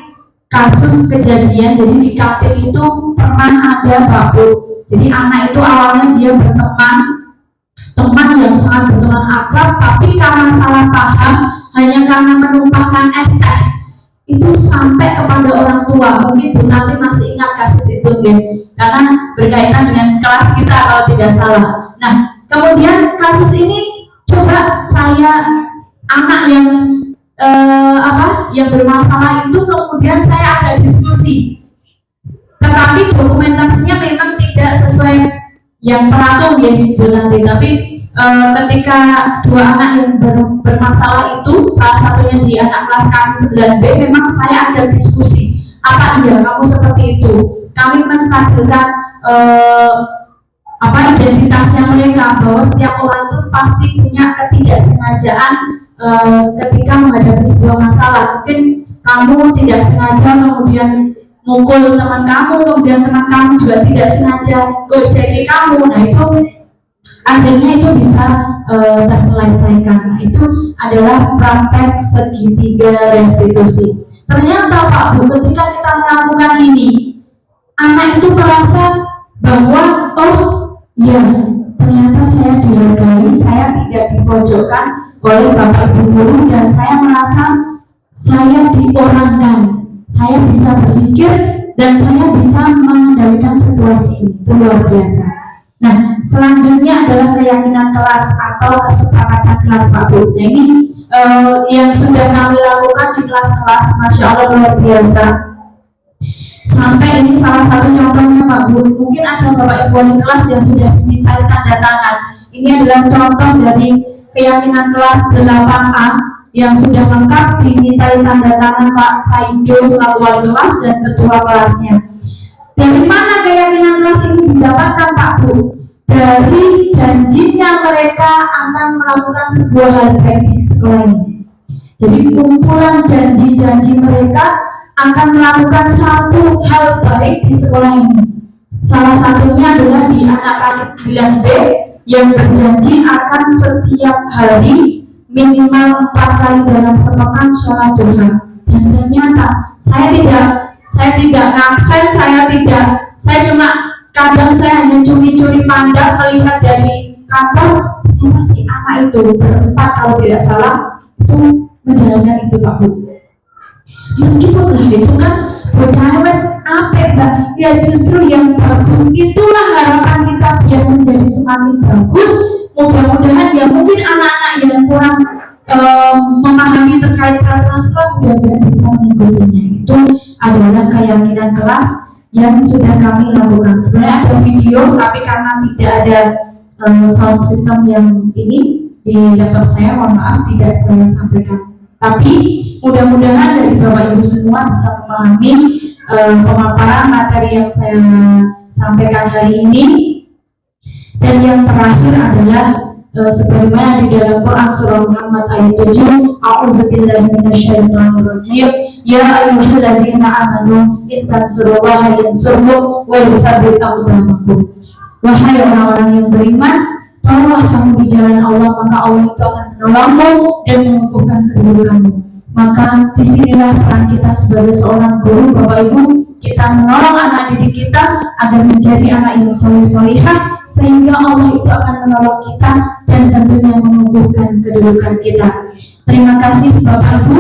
kasus kejadian, jadi di kantin itu pernah ada Pak Bu. Jadi anak itu awalnya dia teman yang sangat berteman akrab, tapi karena salah paham hanya karena menumpahkan es teh itu sampai kepada orang tua. Mungkin Bu Tanti masih ingat kasus itu ya, karena berkaitan dengan kelas kita kalau tidak salah. Nah kemudian kasus ini coba saya anak yang yang bermasalah itu kemudian saya ajak diskusi, tetapi dokumentasinya memang tidak sesuai yang teratur ya Bu nanti. Tapi ketika dua anak yang bermasalah itu, salah satunya di anak kelas kami 9B, memang saya ajak diskusi, apa iya kamu seperti itu. Kami menstabilkan identitasnya mereka, bahwa setiap orang itu pasti punya ketidaksengajaan ketika menghadapi sebuah masalah. Mungkin kamu tidak sengaja kemudian mukul teman kamu, kemudian teman kamu juga tidak sengaja gojeki kamu. Nah itu akhirnya itu bisa terselesaikan. Nah, itu adalah praktek segitiga restitusi. Ternyata Pak Bu, ketika kita melakukan ini, anak itu merasa bahwa oh ya, ternyata saya dihargai, saya tidak dipojokkan oleh Bapak Ibu guru, dan saya merasa saya diorangkan, saya bisa berpikir dan saya bisa mengendalikan situasi ini. Itu luar biasa. Nah, selanjutnya adalah keyakinan kelas atau kesepakatan kelas Pak Bu. Nah ini yang sudah kami lakukan di kelas-kelas, Masya Allah luar biasa. Sampai ini salah satu contohnya Pak Bu, mungkin ada Bapak Ibu di kelas yang sudah dimintai tanda tangan. Ini adalah contoh dari keyakinan kelas 8A yang sudah lengkap dimintai tanda tangan Pak Saido selaku wali kelas dan ketua kelasnya. Dari mana keyakinan kelas ini didapatkan Pak Bu? Dari janjinya mereka akan melakukan sebuah hal baik di sekolah ini. Jadi kumpulan janji-janji mereka akan melakukan satu hal baik di sekolah ini. Salah satunya adalah di anak kelas 9B yang berjanji akan setiap hari minimal 4 kali dalam sepekan sholat duha. Dan ternyata saya tidak ngaksen, saya cuma kadang saya hanya curi-curi pandang melihat dari kantor, ternyata si anak itu berempat kalau tidak salah itu menjalankan itu Pak Bu. Meskipun lah itu kan bocah wes apik Mbak, ya justru yang bagus itulah harapan kita biar menjadi semakin bagus. Mudah-mudahan ya mungkin anak-anak yang kurang memahami terkait peraturan sekolah mudah-mudahan bisa mengikutinya. Itu adalah keyakinan kelas yang sudah kami lakukan. Sebenarnya ada video, tapi karena tidak ada sound system yang ini di laptop saya, mohon maaf tidak saya sampaikan. Tapi mudah-mudahan dari Bapak Ibu semua bisa memahami pemaparan materi yang saya sampaikan hari ini. Dan yang terakhir adalah sebagaimana di dalam Quran surah Muhammad ayat 7, A'udzubillahi minasyaitonirrajim, ya ayyuhalladzina amanu in tansurullaha yansurkum wa yusabbit aqdamakum. Wahai orang-orang yang beriman, tolonglah kamu di jalan Allah, maka Allah itu akan menolongmu dan mengukuhkan kedudukanmu. Maka disinilah peran kita sebagai seorang guru, Bapak Ibu, kita menolong anak didik kita agar menjadi anak yang soleh-solehah, sehingga Allah itu akan menolong kita dan tentunya mengukuhkan kedudukan kita. Terima kasih Bapak Ibu,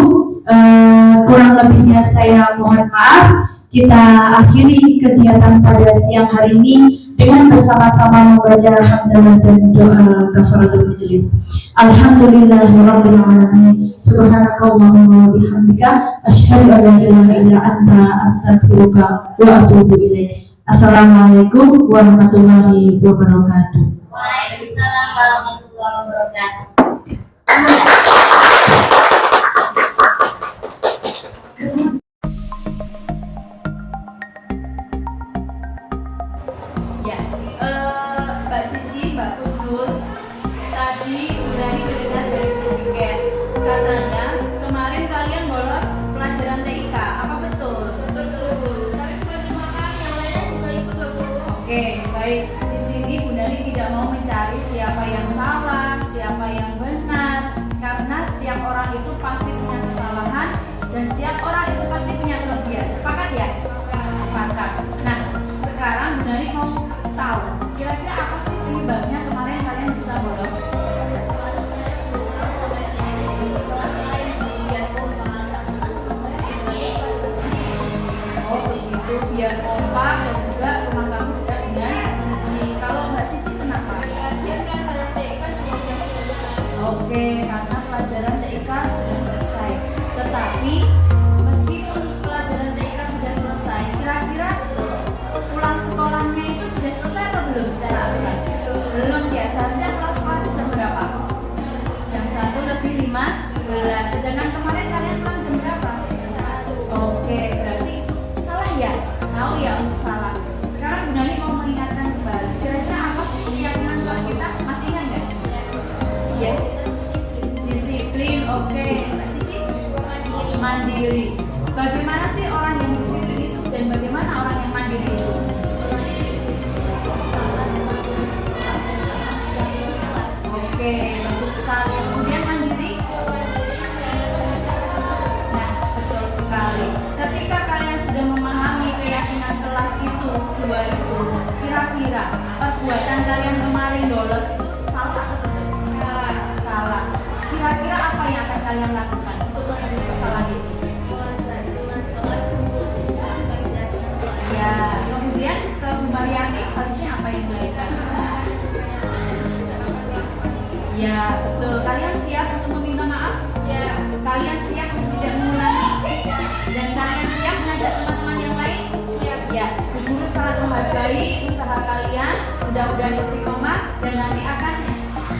kurang lebihnya saya mohon maaf. Kita akhiri kegiatan pada siang hari ini dengan bersama-sama membaca hamdalah dan doa kafaratul majelis. Alhamdulillahirabbil alamin. Subhanakallahumma wa bihamdika asyhadu an la ilaha illa anta astaghfiruka wa atubu ilaik. Assalamualaikum warahmatullahi wabarakatuh. Waalaikumsalam warahmatullahi wabarakatuh. Ya, Mbak Cici, Mbak Kusnul, tadi Nurani mendengar dari Guru Piket, katanya kemarin kalian bolos pelajaran TIK, apa betul? Betul tuh, tapi bukan cuma kami, yang lainnya juga ikut loh Bu. Oke, baik. Di sini Bu Nani tidak mau mencari siapa yang salah, siapa yang benar, karena setiap orang itu pasti punya kesalahan dan setiap orang itu pasti punya kelebihan. Sepakat ya? Sepakat. Nah, sekarang Bu Nani mau tahu kira-kira apa sih penyebabnya kemarin kalian bisa bolos? Kalau saya kurang sampai sini, kelas saya biar kompak, Oh begitu, biar kompak dan juga rumah kamu juga dengan Cici. Kalau Mbak Cici kenapa? dia pelajaran TK juga udah selesai. Oke, karena pelajaran TIK mandiri. Bagaimana sih orang yang disiplin itu dan bagaimana orang yang mandiri itu? Oke, bagus sekali. Kemudian mandiri. Nah, betul sekali. Ketika kalian sudah memahami keyakinan kelas itu, dua itu, kira-kira perbuatan kalian kemarin lolos itu salah atau benar? Salah. Kira-kira apa yang akan kalian lakukan untuk menebus kesalahan itu? Ya, kemudian ke Bu Mariati harusnya apa yang dilakukan? Ya, betul. Kalian siap untuk meminta maaf? Ya. Kalian siap untuk tidak mengulangi? Dan kalian siap mengajak teman-teman yang lain? Ya, Bu Guru sangat menghargai usaha kalian. Mudah-mudahan istiqomah dan nanti akan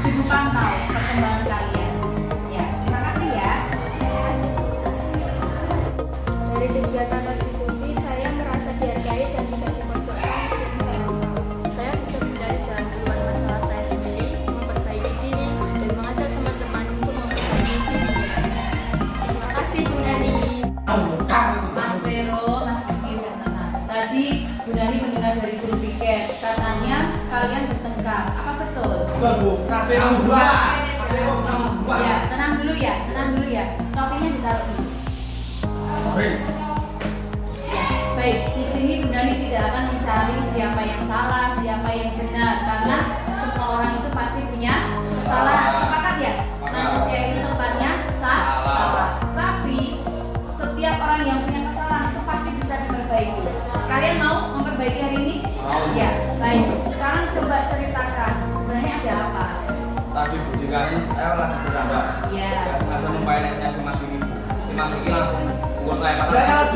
Ibu pantau perkembangan kalian. Ya, terima kasih ya. Dari kegiatan konstitusi, saya merasa dihargai dan tidak dipojokkan meskipun saya bersalah. Saya bisa mencari jalan keluar masalah saya sendiri, memperbaiki diri, dan mengajak teman-teman untuk memperbaiki dirinya. Terima kasih Bu Nani. Mas Vero, Mas Vicky dan Nana. Tadi Bu Nani mendengar dari guru piket, katanya kalian bertengkar. Apa betul? Ya, tenang dulu ya. Topinya ditaruh dulu. Ya, baik. Di sini Bu Nani tidak akan mencari siapa yang salah, siapa yang benar, karena semua orang itu pasti punya kesalahan. Sepakat ya? Manusia itu tempatnya salah. Tapi setiap orang yang punya kesalahan itu pasti bisa diperbaiki. Kalian mau memperbaiki hari ini? Ya, baik. Sekarang coba ceritakan sebenarnya ada apa? Tadi bukti kali saya langsung bercanda. Iya. Langsung membayarnya si Mas Vicky. Si Mas Vicky langsung pukul saya. Padahal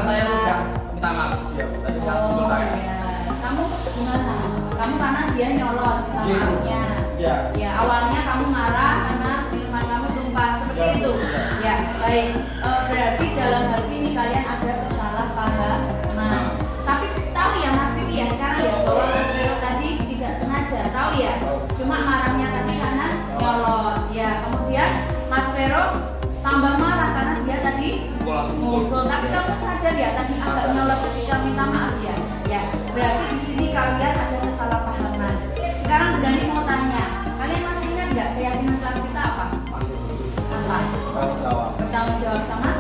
saya udah minta maaf dia. Tadi kan pukul saya. Iya. Kamu gimana? Kamu karena dia nyolot minta maafnya. Iya. Ya, awalnya kamu marah karena minuman kamu tumpah seperti itu. Ya, baik. Berarti dalam hal ini kalian ada kesalahpahaman. Tapi tahu ya Mas Vicky ya sekarang ya bahwa Mas Vero tadi tidak sengaja, tahu ya? Cuma marahnya tadi karena nyolot. Ya, kemudian Mas Vero tambah marah karena dia tadi mukul. Tapi kamu sadar ya tadi agak nyolot ketika minta maaf ya. Ya, berarti di sini kalian ada kesalahpahaman. Sekarang Bu Nani mau tanya, kalian masih ingat nggak keyakinan kelas kita apa? Apa? Bertanggung jawab sama?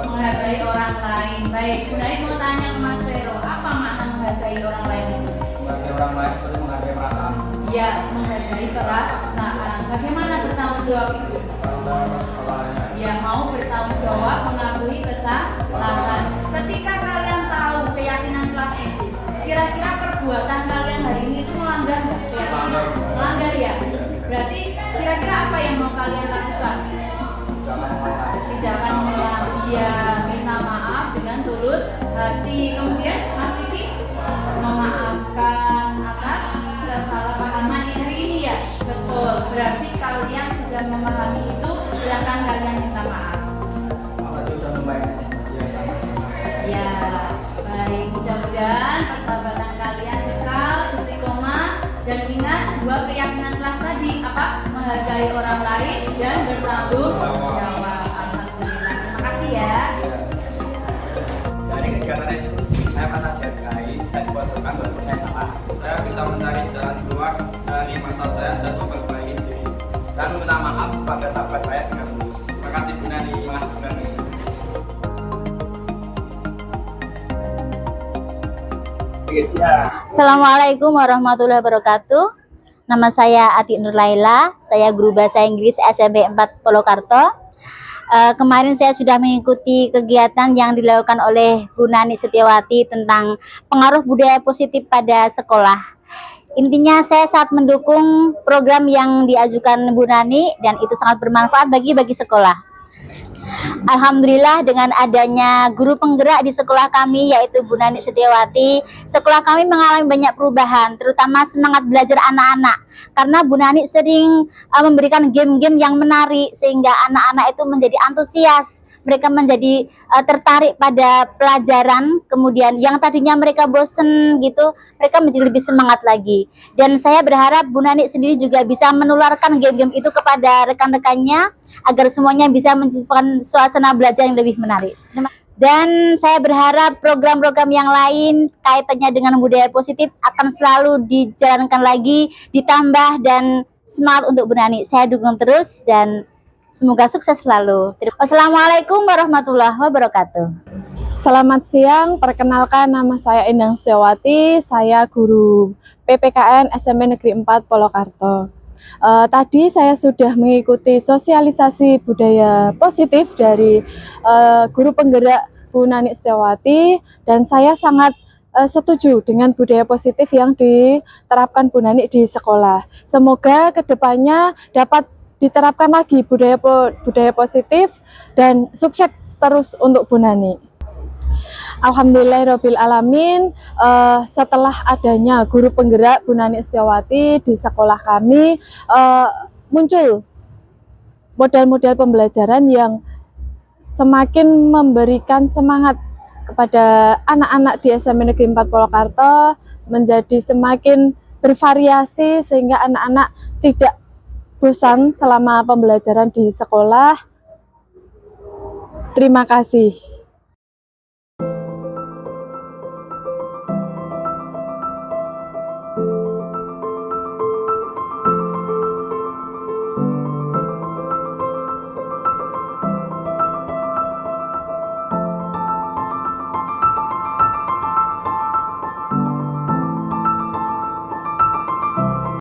Menghargai orang lain. Baik, Bu Nani mau tanya ke Mas Vero, apa makna menghargai orang lain itu? Menghargai orang lain seperti menghargai perasaan. Ya, menghargai perasaan. Bagaimana bertanggung jawab itu? Ya, mau bertanggung jawab, mengakui kesalahan. Ketika kalian tahu keyakinan kelas itu, kira-kira perbuatan kalian hari ini itu melanggar nggak? Melanggar ya? Berarti kira-kira apa yang mau kalian lakukan? Tidak akan mengulangi. Ya, minta maaf dengan tulus hati. Kemudian Mas Vicky memaafkan atas kesalahpahaman hari ini ya. Betul. Berarti kalian sudah memahami itu. Silakan kalian minta maaf. Maka itu sudah membayarnya. Ya, sama-sama. Ya, baik. Mudah-mudahan persahabatan kalian kekal, istiqomah, dan ingat dua keyakinan kelas tadi apa? Menghargai orang lain dan bertanggung jawab. Alhamdulillah. Terima kasih ya. Dari kegiatan itu saya pernah dihargai dan dipojokkan walaupun saya salah. Saya bisa mencari jalan keluar dari masalah saya dan memperbaiki diri. Dan meminta maaf pada sahabat saya dengan tulus. Terima kasih Bu Nani. Terima kasih Bu Nani. Assalamualaikum warahmatullahi wabarakatuh. Nama saya Ati Nur Laila, saya guru bahasa Inggris SMP 4 Polokarto. Kemarin saya sudah mengikuti kegiatan yang dilakukan oleh Bu Nani Setiawati tentang pengaruh budaya positif pada sekolah. Intinya saya sangat mendukung program yang diajukan Bu Nani dan itu sangat bermanfaat bagi sekolah. Alhamdulillah dengan adanya guru penggerak di sekolah kami yaitu Bu Nani Setiawati, sekolah kami mengalami banyak perubahan, terutama semangat belajar anak-anak. Karena Bu Nani sering memberikan game-game yang menarik sehingga anak-anak itu menjadi antusias mereka menjadi tertarik pada pelajaran, kemudian yang tadinya mereka bosen gitu, mereka menjadi lebih semangat lagi. Dan saya berharap Bu Nani sendiri juga bisa menularkan game-game itu kepada rekan-rekannya agar semuanya bisa menciptakan suasana belajar yang lebih menarik. Dan saya berharap program-program yang lain kaitannya dengan budaya positif akan selalu dijalankan lagi, ditambah, dan semangat untuk Bu Nani. Saya dukung terus dan semoga sukses selalu. Wassalamualaikum warahmatullahi wabarakatuh. Selamat siang, perkenalkan nama saya Endang Setiawati, saya guru PPKN SMP Negeri 4 Polokarto. Tadi saya sudah mengikuti sosialisasi budaya positif dari guru penggerak Bu Nani Setiawati, dan saya sangat setuju dengan budaya positif yang diterapkan Bu Nani di sekolah. Semoga kedepannya dapat diterapkan lagi budaya positif dan sukses terus untuk Bu Nani. Alhamdulillahirabbil alamin, setelah adanya guru penggerak Bu Nani Setiawati di sekolah kami, muncul model-model pembelajaran yang semakin memberikan semangat kepada anak-anak di SMP Negeri 4 Polokarto, menjadi semakin bervariasi sehingga anak-anak tidak bosan selama pembelajaran di sekolah. Terima kasih.